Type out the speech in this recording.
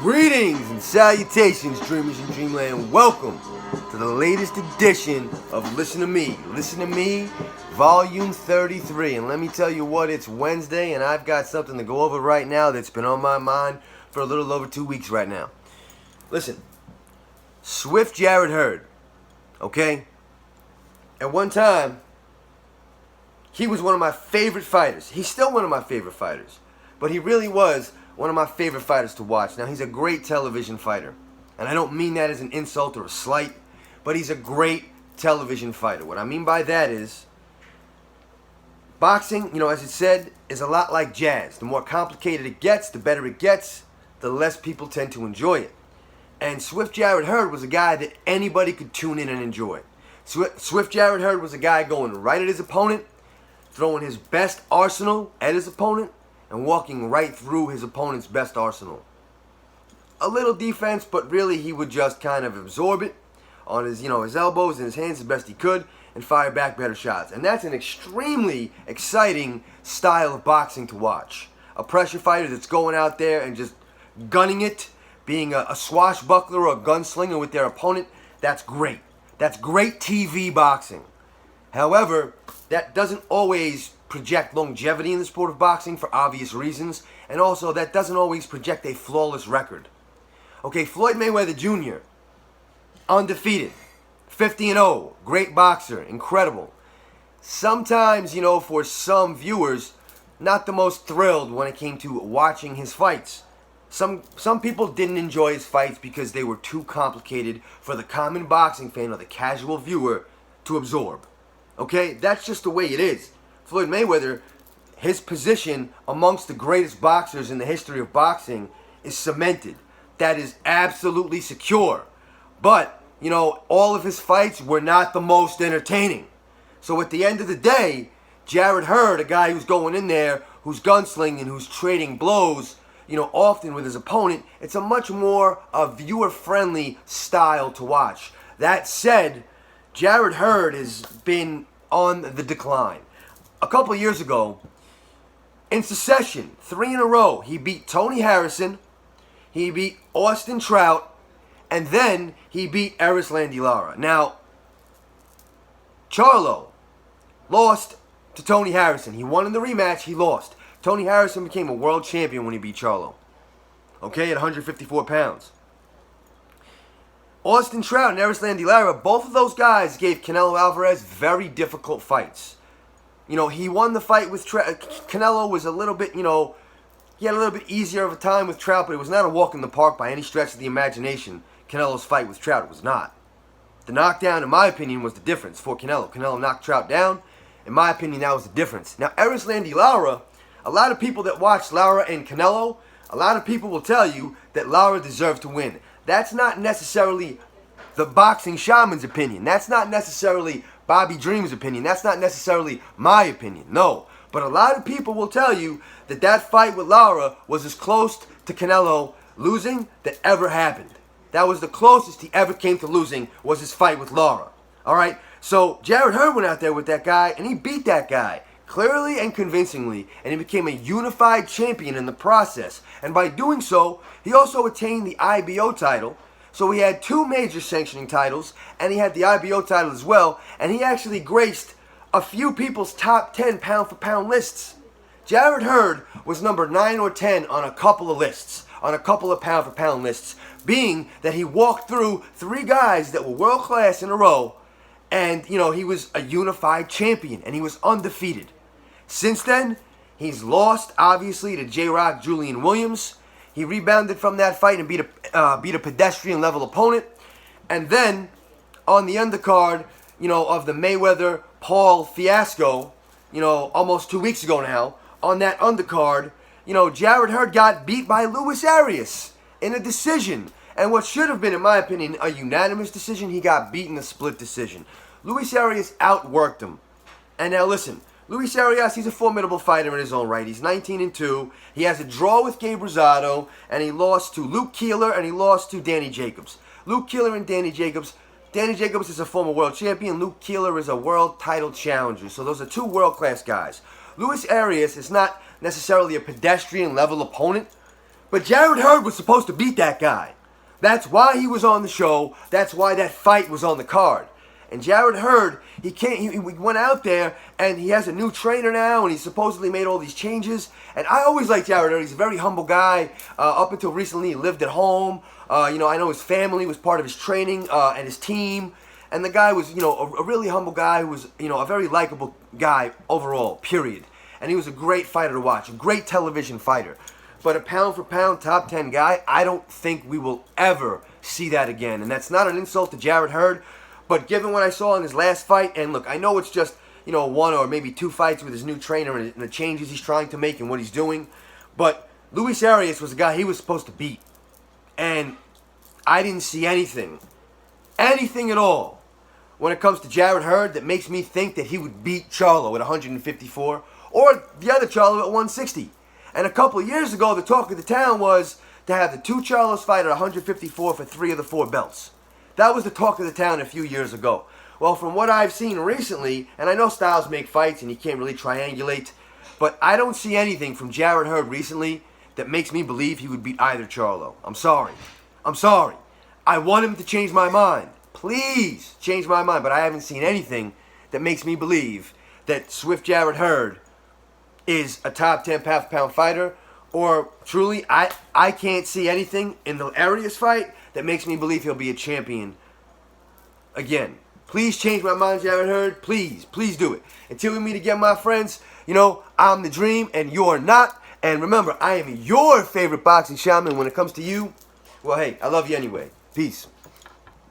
Greetings and salutations, dreamers in dreamland. Welcome to the latest edition of Listen to Me, volume 33. And let me tell you what, it's Wednesday and I've got something to go over right now that's been on my mind for a little over 2 weeks right now. Listen, Swift Jarrett Hurd, okay? At one time, he was one of my favorite fighters. He's still one of my favorite fighters. But he really was one of my favorite fighters to watch. Now, he's a great television fighter. And I don't mean that as an insult or a slight, but he's a great television fighter. What I mean by that is, boxing, as it said, is a lot like jazz. The more complicated it gets, the better it gets, the less people tend to enjoy it. And Swift Jarrett Hurd was a guy that anybody could tune in and enjoy. Swift Jarrett Hurd was a guy going right at his opponent, throwing his best arsenal at his opponent, and walking right through his opponent's best arsenal. A little defense, but really he would just kind of absorb it on his, his elbows and his hands as best he could and fire back better shots. And that's an extremely exciting style of boxing to watch. A pressure fighter that's going out there and just gunning it, being a swashbuckler or a gunslinger with their opponent, that's great. That's great TV boxing. However, that doesn't always project longevity in the sport of boxing for obvious reasons, and also that doesn't always project a flawless record. Okay, Floyd Mayweather Jr., undefeated, 50-0, great boxer, incredible. Sometimes, for some viewers, not the most thrilled when it came to watching his fights. Some people didn't enjoy his fights because they were too complicated for the common boxing fan or the casual viewer to absorb. Okay, that's just the way it is. Floyd Mayweather, his position amongst the greatest boxers in the history of boxing is cemented. That is absolutely secure. But, all of his fights were not the most entertaining. So at the end of the day, Jarrett Hurd, a guy who's going in there, who's gunslinging, who's trading blows, often with his opponent, it's a much more viewer-friendly style to watch. That said, Jarrett Hurd has been on the decline. A couple of years ago, in succession, 3 in a row, he beat Tony Harrison, he beat Austin Trout, and then he beat Erislandy Lara. Now, Charlo lost to Tony Harrison. He won in the rematch, he lost. Tony Harrison became a world champion when he beat Charlo. Okay, at 154 pounds. Austin Trout and Erislandy Lara, both of those guys gave Canelo Alvarez very difficult fights. He won the fight with Trout. Canelo was a little bit, he had a little bit easier of a time with Trout, but it was not a walk in the park by any stretch of the imagination. Canelo's fight with Trout was not. The knockdown, in my opinion, was the difference for Canelo. Canelo knocked Trout down. In my opinion, that was the difference. Now, Erislandy Lara, a lot of people that watch Lara and Canelo, a lot of people will tell you that Lara deserves to win. That's not necessarily the boxing shaman's opinion. That's not necessarily Bobby Dream's opinion. That's not necessarily my opinion. No. But a lot of people will tell you that that fight with Lara was as close to Canelo losing that ever happened. That was the closest he ever came to losing, was his fight with Lara. Alright? So Jarrett Hurd went out there with that guy and he beat that guy clearly and convincingly, and he became a unified champion in the process. And by doing so, he also attained the IBO title. So he had 2 major sanctioning titles, and he had the IBO title as well, and he actually graced a few people's top 10 pound-for-pound lists. Jarrett Hurd was number 9 or 10 on a couple of lists, on a couple of pound-for-pound lists, being that he walked through 3 guys that were world-class in a row, and, he was a unified champion, and he was undefeated. Since then, he's lost, obviously, to J-Rock Julian Williams. He rebounded from that fight and beat a pedestrian-level opponent. And then, on the undercard, of the Mayweather-Paul fiasco, almost 2 weeks ago now, on that undercard, Jarrett Hurd got beat by Luis Arias in a decision. And what should have been, in my opinion, a unanimous decision, he got beat in a split decision. Luis Arias outworked him. And now listen, Luis Arias, he's a formidable fighter in his own right. He's 19-2. He has a draw with Gabe Rosado, and he lost to Luke Keeler, and he lost to Danny Jacobs. Luke Keeler and Danny Jacobs. Danny Jacobs is a former world champion. Luke Keeler is a world title challenger. So those are 2 world-class guys. Luis Arias is not necessarily a pedestrian-level opponent, But Jarrett Hurd was supposed to beat that guy. That's why he was on the show. That's why that fight was on the card. And Jarrett Hurd, he went out there and he has a new trainer now, and he supposedly made all these changes. And I always liked Jarrett Hurd. He's a very humble guy. Up until recently, he lived at home. I know his family was part of his training and his team. And the guy was, a really humble guy who was, a very likable guy overall, period. And he was a great fighter to watch, a great television fighter. But a pound-for-pound top 10 guy, I don't think we will ever see that again. And that's not an insult to Jarrett Hurd. But given what I saw in his last fight, and look, I know it's just, one or maybe two fights with his new trainer and the changes he's trying to make and what he's doing. But Luis Arias was the guy he was supposed to beat. And I didn't see anything at all, when it comes to Jarrett Hurd that makes me think that he would beat Charlo at 154 or the other Charlo at 160. And a couple of years ago, the talk of the town was to have the two Charlos fight at 154 for 3 of the 4 belts. That was the talk of the town a few years ago. Well, from what I've seen recently, and I know styles make fights and you can't really triangulate, but I don't see anything from Jarrett Hurd recently that makes me believe he would beat either Charlo. I'm sorry. I want him to change my mind. Please change my mind, but I haven't seen anything that makes me believe that Swift Jarrett Hurd is a top 10 pound-for-pound fighter, or truly, I can't see anything in the Arias fight that makes me believe he'll be a champion again. Please change my mind, Jarrett Hurd. Please do it. Until we meet again, my friends, I'm the dream and you're not. And remember, I am your favorite boxing shaman. When it comes to you, well, hey, I love you anyway. Peace.